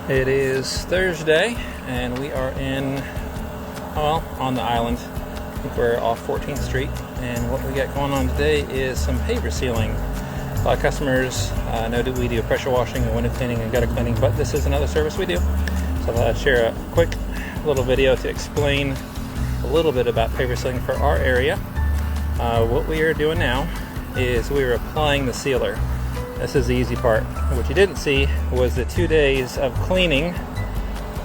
It is Thursday and we are on the island. I think we're off 14th Street, and what we got going on today is some paver sealing. A lot of customers know that we do pressure washing and window cleaning and gutter cleaning, but this is another service we do. So I thought I'd share a quick little video to explain a little bit about paver sealing for our area. What we are doing now is we are applying the sealer. This is the easy part. What you didn't see was the 2 days of cleaning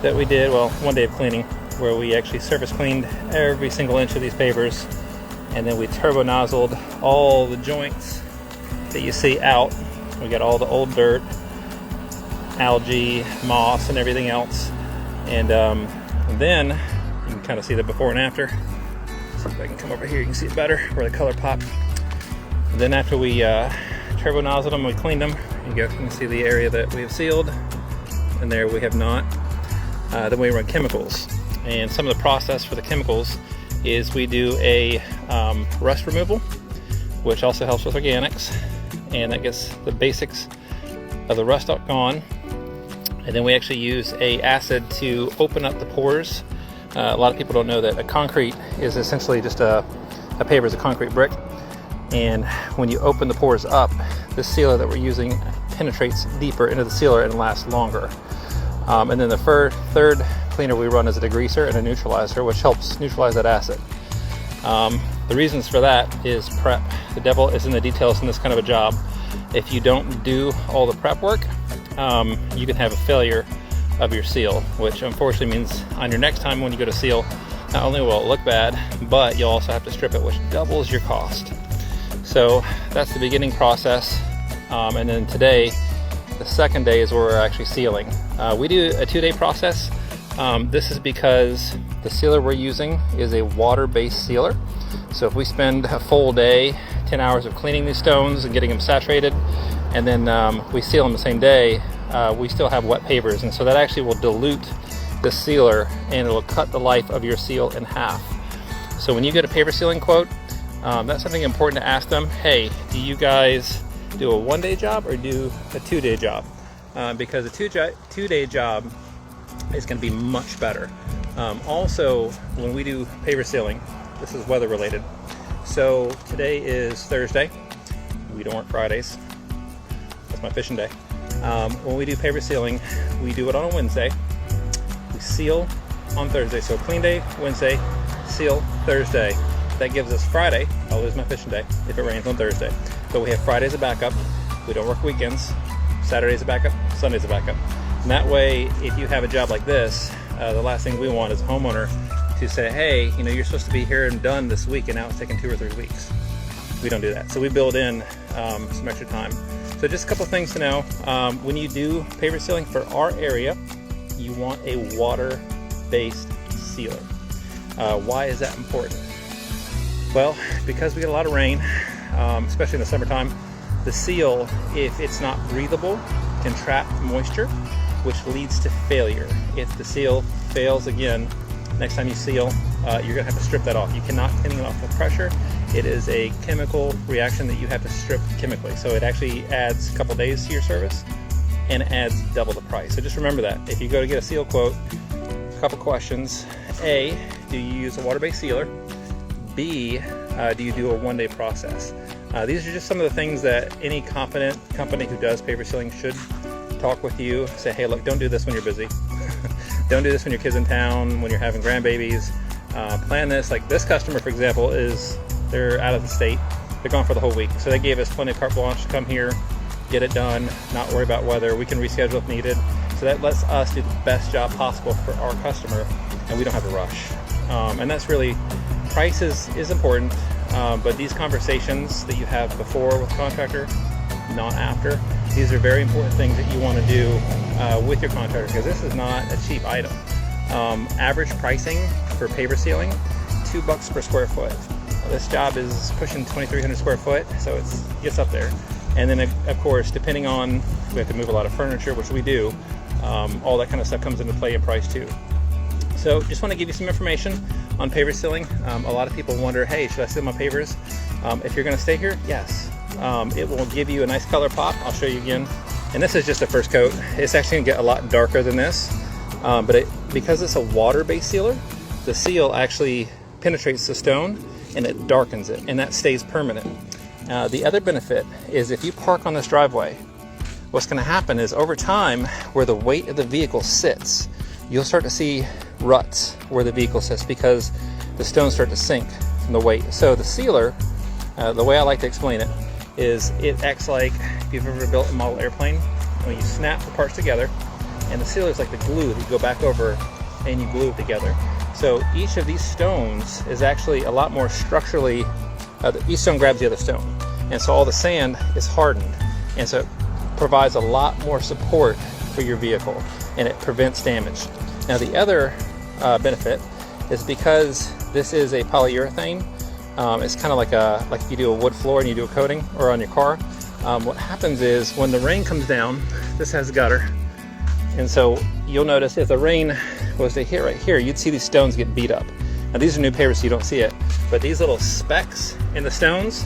that we did. Well, 1 day of cleaning where we actually surface cleaned every single inch of these pavers, and then we turbo nozzled all the joints that you see out. We got all the old dirt, algae, moss, and everything else. And then you can kind of see the before and after. See if I can come over here, you can see it better where the color popped. And then after we turbo nozzled them, we cleaned them. You guys can see the area that we have sealed, and there we have not. Then we run chemicals, and some of the process for the chemicals is we do a rust removal, which also helps with organics, and that gets the basics of the rust gone. And then we actually use a acid to open up the pores. A lot of people don't know that a concrete is essentially just a paver is a concrete brick, and when you open the pores up, the sealer that we're using penetrates deeper into the sealer and lasts longer. And then the third cleaner we run is a degreaser and a neutralizer, which helps neutralize that acid. The reasons for that is prep. The devil is in the details in this kind of a job. If you don't do all the prep work, you can have a failure of your seal, which unfortunately means on your next time when you go to seal, not only will it look bad, but you'll also have to strip it, which doubles your cost. So that's the beginning process. And then today, the second day, is where we're actually sealing. We do a 2-day process. This is because the sealer we're using is a water-based sealer. So if we spend a full day, 10 hours of cleaning these stones and getting them saturated, and then we seal them the same day, we still have wet pavers. And so that actually will dilute the sealer, and it'll cut the life of your seal in half. So when you get a paver sealing quote, that's something important to ask them. Hey, do you guys do a 1-day job or do a 2-day job? Because a two-day job is going to be much better. Also, when we do paver sealing, this is weather related. So today is Thursday. We don't work Fridays. That's my fishing day. When we do paver sealing, we do it on a Wednesday. We seal on Thursday. So clean day Wednesday, seal Thursday. That gives us Friday. I'll lose my fishing day if it rains on Thursday. But we have Fridays a backup. We don't work weekends. Saturdays a backup. Sundays a backup. And that way, if you have a job like this, the last thing we want is a homeowner to say, hey, you're supposed to be here and done this week, and now it's taking 2 or 3 weeks. We don't do that. So we build in some extra time. So just a couple things to know. When you do paver sealing for our area, you want a water-based sealer. Why is that important? Well, because we get a lot of rain, especially in the summertime, the seal, if it's not breathable, can trap moisture, which leads to failure. If the seal fails again, next time you seal, you're gonna have to strip that off. You cannot clean it off with pressure. It is a chemical reaction that you have to strip chemically. So it actually adds a couple days to your service and adds double the price. So just remember that. If you go to get a seal quote, a couple questions. A, do you use a water-based sealer? B, do you do a 1-day process? These are just some of the things that any competent company who does paver sealing should talk with you. Say, hey, look, don't do this when you're busy. Don't do this when your kid's in town, when you're having grandbabies. Plan this. Like this customer, for example, they're out of the state. They're gone for the whole week. So they gave us plenty of carte blanche to come here, get it done, not worry about weather. We can reschedule if needed. So that lets us do the best job possible for our customer, and we don't have to rush. And that's really, price is important, but these conversations that you have before with the contractor, not after, these are very important things that you want to do with your contractor, because this is not a cheap item. Average pricing for paver sealing, $2 per square foot. This job is pushing 2,300 square foot, so it gets up there. And then of course, depending on if we have to move a lot of furniture, which we do, all that kind of stuff comes into play in price too. So just want to give you some information on paver sealing. A lot of people wonder, hey, should I seal my pavers? If you're going to stay here, yes. It will give you a nice color pop. I'll show you again And this is just the first coat. It's actually gonna get a lot darker than this, but because it's a water-based sealer, the seal actually penetrates the stone and it darkens it, and that stays permanent. The other benefit is if you park on this driveway, what's gonna happen is over time, where the weight of the vehicle sits, you'll start to see ruts where the vehicle sits because the stones start to sink from the weight. So the sealer, the way I like to explain it, is it acts like if you've ever built a model airplane, when you snap the parts together, and the sealer is like the glue that you go back over and you glue it together. So each of these stones is actually a lot more structurally, each stone grabs the other stone. And so all the sand is hardened. And so it provides a lot more support for your vehicle, and it prevents damage. Now the other benefit is because this is a polyurethane, it's kind of like if you do a wood floor and you do a coating, or on your car. What happens is when the rain comes down, this has a gutter. And so you'll notice if the rain was to hit right here, you'd see these stones get beat up. Now these are new pavers, so you don't see it, but these little specks in the stones,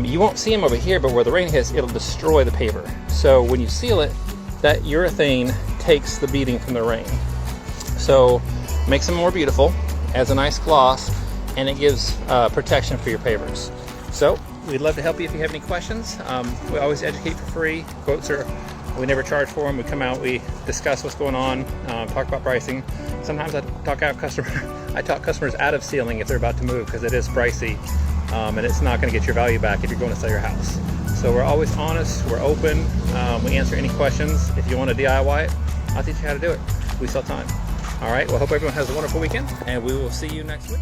you won't see them over here, but where the rain hits, it'll destroy the paver. So when you seal it, that urethane takes the beating from the rain. So makes them more beautiful, adds a nice gloss, and it gives protection for your pavers. So we'd love to help you if you have any questions. We always educate for free. Quotes we never charge for them. We come out, we discuss what's going on, talk about pricing. Sometimes I talk customers out of sealing if they're about to move, because it is pricey, and it's not going to get your value back if you're going to sell your house. So we're always honest, we're open, we answer any questions. If you want to DIY it, I'll teach you how to do it. We sell time. All right, well, hope everyone has a wonderful weekend, and we will see you next week.